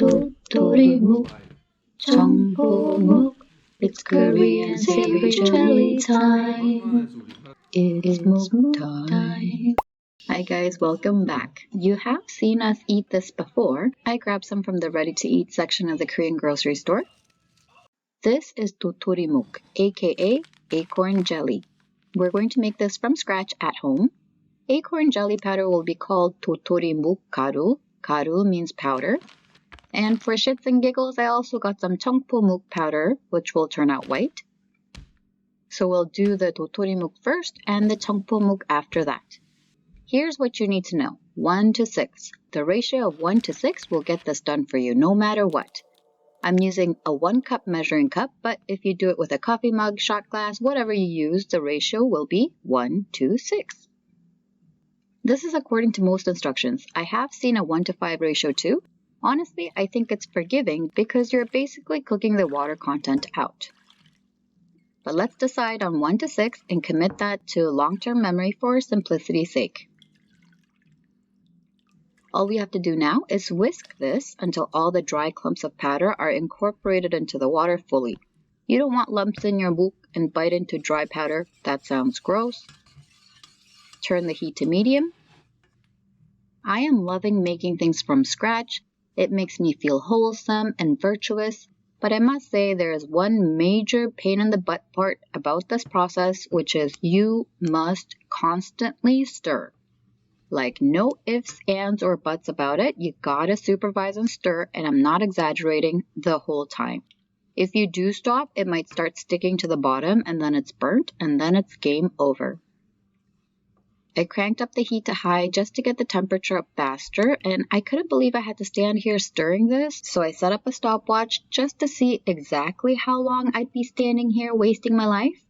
Dotori Muk, ChungPo Muk. It's Korean savory jelly time. It's Muk time. Hi guys, welcome back. You have seen us eat this before. I grabbed some from the ready-to-eat section of the Korean grocery store. This is Dotori Muk, aka acorn jelly. We're going to make this from scratch at home. Acorn jelly powder will be called Dotori Muk garu. Garu means powder. And for shits and giggles, I also got some ChungPo Muk powder, which will turn out white. So we'll do the Dotori Muk first and the ChungPo Muk after that. Here's what you need to know. 1 to 6. The ratio of 1 to 6 will get this done for you no matter what. I'm using a 1 cup measuring cup, but if you do it with a coffee mug, shot glass, whatever you use, the ratio will be 1 to 6. This is according to most instructions. I have seen a 1 to 5 ratio too. Honestly, I think it's forgiving because you're basically cooking the water content out. But let's decide on 1 to 6 and commit that to long-term memory for simplicity's sake. All we have to do now is whisk this until all the dry clumps of powder are incorporated into the water fully. You don't want lumps in your muk and bite into dry powder. That sounds gross. Turn the heat to medium. I am loving making things from scratch. It makes me feel wholesome and virtuous, but I must say there is one major pain in the butt part about this process, which is you must constantly stir. Like no ifs, ands, or buts about it. You gotta supervise and stir, and I'm not exaggerating, the whole time. If you do stop, it might start sticking to the bottom, and then it's burnt, and then it's game over. I cranked up the heat to high just to get the temperature up faster, and I couldn't believe I had to stand here stirring this, so I set up a stopwatch just to see exactly how long I'd be standing here wasting my life.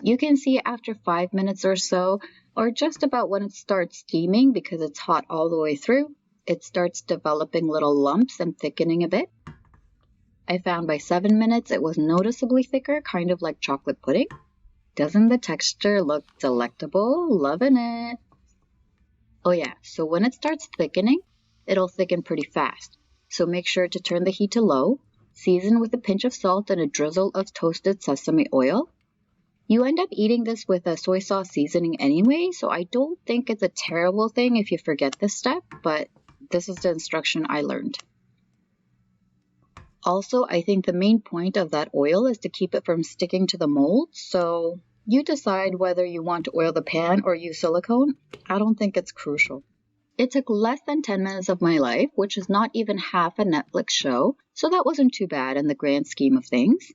You can see after 5 minutes or so, or just about when it starts steaming because it's hot all the way through, it starts developing little lumps and thickening a bit. I found by 7 minutes it was noticeably thicker, kind of like chocolate pudding. Doesn't the texture look delectable? Loving it! Oh yeah, so when it starts thickening, it'll thicken pretty fast. So make sure to turn the heat to low, season with a pinch of salt and a drizzle of toasted sesame oil. You end up eating this with a soy sauce seasoning anyway, so I don't think it's a terrible thing if you forget this step, but this is the instruction I learned. Also, I think the main point of that oil is to keep it from sticking to the mold, so you decide whether you want to oil the pan or use silicone. I don't think it's crucial. It took less than 10 minutes of my life, which is not even half a Netflix show, so that wasn't too bad in the grand scheme of things.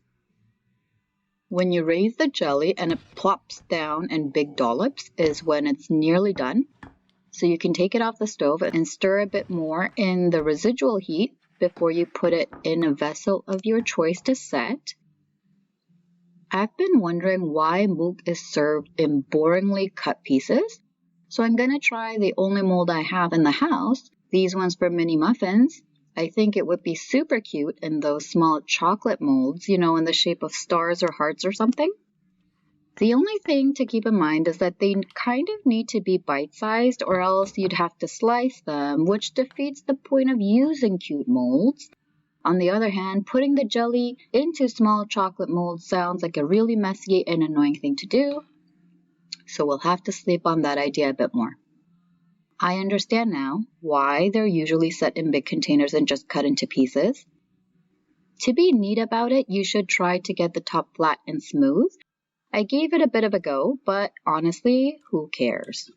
When you raise the jelly and it plops down in big dollops is when it's nearly done. So you can take it off the stove and stir a bit more in the residual heat before you put it in a vessel of your choice to set. I've been wondering why muk is served in boringly cut pieces. So I'm going to try the only mold I have in the house, these ones for mini muffins. I think it would be super cute in those small chocolate molds, in the shape of stars or hearts or something. The only thing to keep in mind is that they kind of need to be bite-sized or else you'd have to slice them, which defeats the point of using cute molds. On the other hand, putting the jelly into small chocolate molds sounds like a really messy and annoying thing to do, so we'll have to sleep on that idea a bit more. I understand now why they're usually set in big containers and just cut into pieces. To be neat about it, you should try to get the top flat and smooth. I gave it a bit of a go, but honestly, who cares?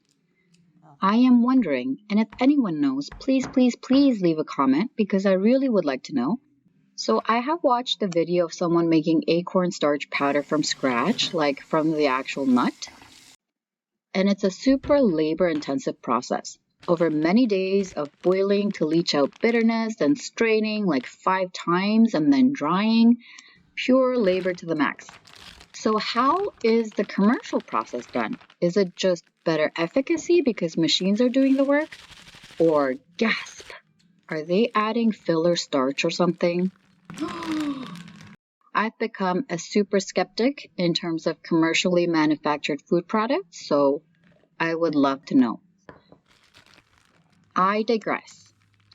I am wondering, and if anyone knows, please leave a comment because I really would like to know. So I have watched a video of someone making acorn starch powder from scratch, like from the actual nut. And it's a super labor-intensive process. Over many days of boiling to leach out bitterness and straining like 5 times and then drying. Pure labor to the max. So how is the commercial process done? Is it just better efficacy because machines are doing the work? Or gasp, are they adding filler starch or something? I've become a super skeptic in terms of commercially manufactured food products, so I would love to know. I digress.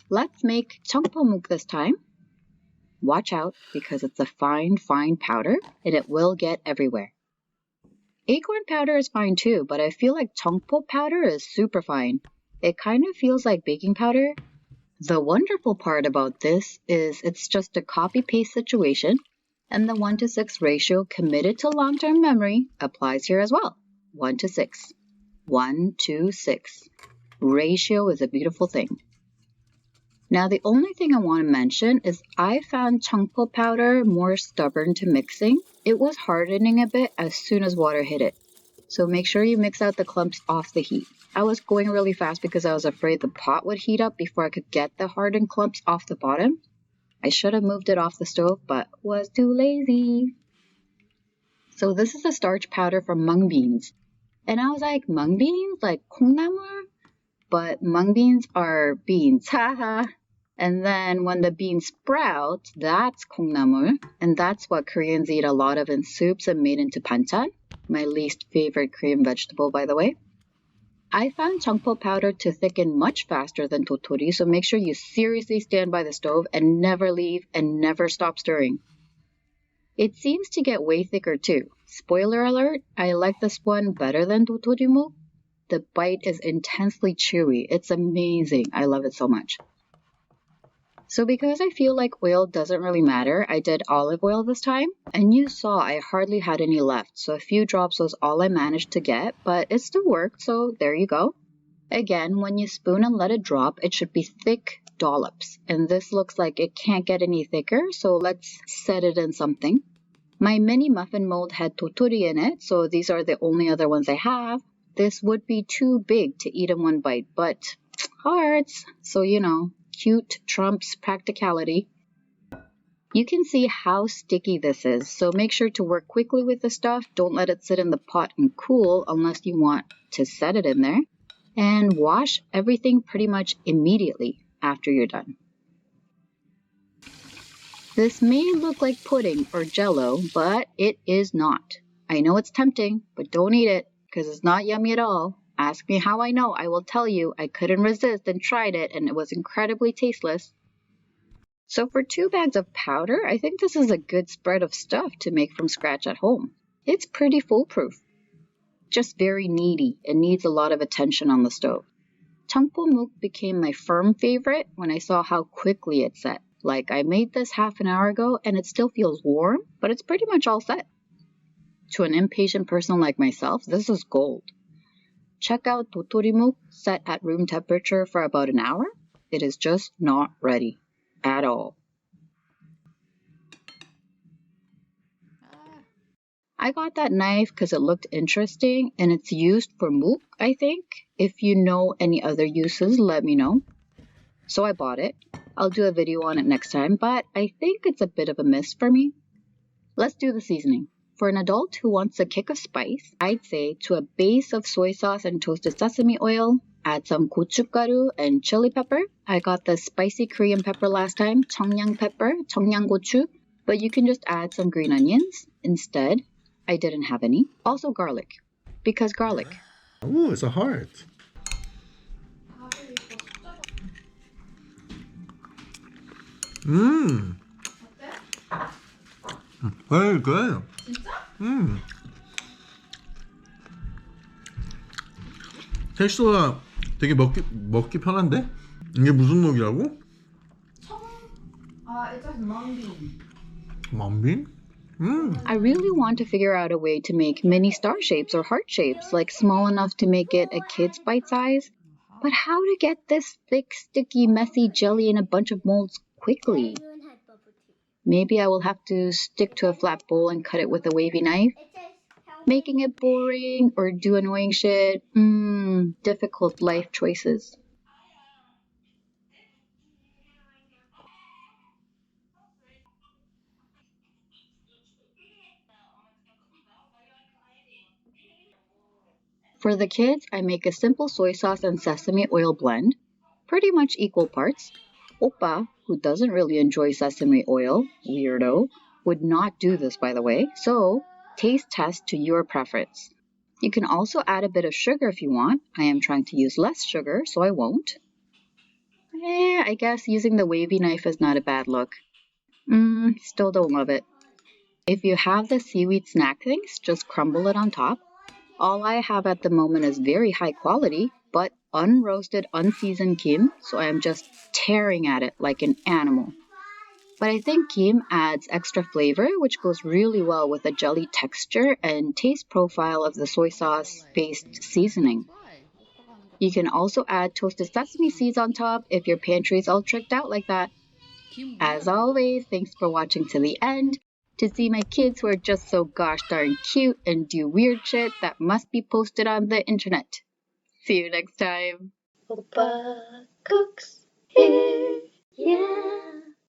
Let's make ChungPo Muk this time. Watch out because it's a fine, fine powder and it will get everywhere. Acorn powder is fine too, but I feel like ChungPo powder is super fine. It kind of feels like baking powder. The wonderful part about this is it's just a copy-paste situation, and the 1:6 ratio committed to long-term memory applies here as well. 1:6. 1:6. Ratio is a beautiful thing. Now the only thing I want to mention is I found ChungPo powder more stubborn to mixing. It was hardening a bit as soon as water hit it. So make sure you mix out the clumps off the heat. I was going really fast because I was afraid the pot would heat up before I could get the hardened clumps off the bottom. I should have moved it off the stove, but was too lazy. So this is the starch powder from mung beans. And I was like, mung beans? Like 콩나물? But mung beans are beans, haha. And then when the beans sprout, that's 콩나물. And that's what Koreans eat a lot of in soups and made into banchan. My least favorite Korean vegetable, by the way. I found ChungPo powder to thicken much faster than Dotori, so make sure you seriously stand by the stove and never leave and never stop stirring. It seems to get way thicker too. Spoiler alert, I like this one better than Dotori Muk. The bite is intensely chewy. It's amazing. I love it so much. So because I feel like oil doesn't really matter, I did olive oil this time. And you saw I hardly had any left, so a few drops was all I managed to get, but it still worked, so there you go. Again, when you spoon and let it drop, it should be thick dollops. And this looks like it can't get any thicker, so let's set it in something. My mini muffin mold had Dotori in it, so these are the only other ones I have. This would be too big to eat in one bite, but hearts, so you know. Cute trumps practicality. You can see how sticky this is, so make sure to work quickly with the stuff. Don't let it sit in the pot and cool unless you want to set it in there. And wash everything pretty much immediately after you're done. This may look like pudding or jello, but it is not. I know it's tempting, but don't eat it because it's not yummy at all. Ask me how I know, I will tell you. I couldn't resist and tried it, and it was incredibly tasteless. So for 2 bags of powder, I think this is a good spread of stuff to make from scratch at home. It's pretty foolproof. Just very needy and needs a lot of attention on the stove. ChungPo Muk became my firm favorite when I saw how quickly it set. Like I made this half an hour ago and it still feels warm, but it's pretty much all set. To an impatient person like myself, this is gold. Check out Dotori Muk set at room temperature for about an hour. It is just not ready at all. I got that knife because it looked interesting and it's used for muk, I think. If you know any other uses, let me know. So I bought it. I'll do a video on it next time, but I think it's a bit of a miss for me. Let's do the seasoning. For an adult who wants a kick of spice, I'd say to a base of soy sauce and toasted sesame oil, add some gochugaru and chili pepper. I got the spicy Korean pepper last time, 청양 pepper, 청양고추, but you can just add some green onions. Instead, I didn't have any. Also garlic, because garlic. Oh, it's a heart. Very good. 텍스처가 되게 먹기 편한데? 이게 무슨 목이라고? It says Mung Bean. Mung Bean? I really want to figure out a way to make mini star shapes or heart shapes, like small enough to make it a kid's bite size. But how to get this thick, sticky, messy jelly in a bunch of molds quickly? Maybe I will have to stick to a flat bowl and cut it with a wavy knife. Making it boring or do annoying shit. Difficult life choices. For the kids, I make a simple soy sauce and sesame oil blend, pretty much equal parts. Oppa, who doesn't really enjoy sesame oil, weirdo, would not do this by the way, so taste test to your preference. You can also add a bit of sugar if you want. I am trying to use less sugar, so I won't. I guess using the wavy knife is not a bad look. Still don't love it. If you have the seaweed snack things, just crumble it on top. All I have at the moment is very high quality, but unroasted, unseasoned kim, so I am just tearing at it like an animal. But I think kim adds extra flavor, which goes really well with the jelly texture and taste profile of the soy sauce-based seasoning. You can also add toasted sesame seeds on top if your pantry is all tricked out like that. As always, thanks for watching to the end. To see my kids who are just so gosh darn cute and do weird shit that must be posted on the internet. See you next time. Oppa cooks here, yeah.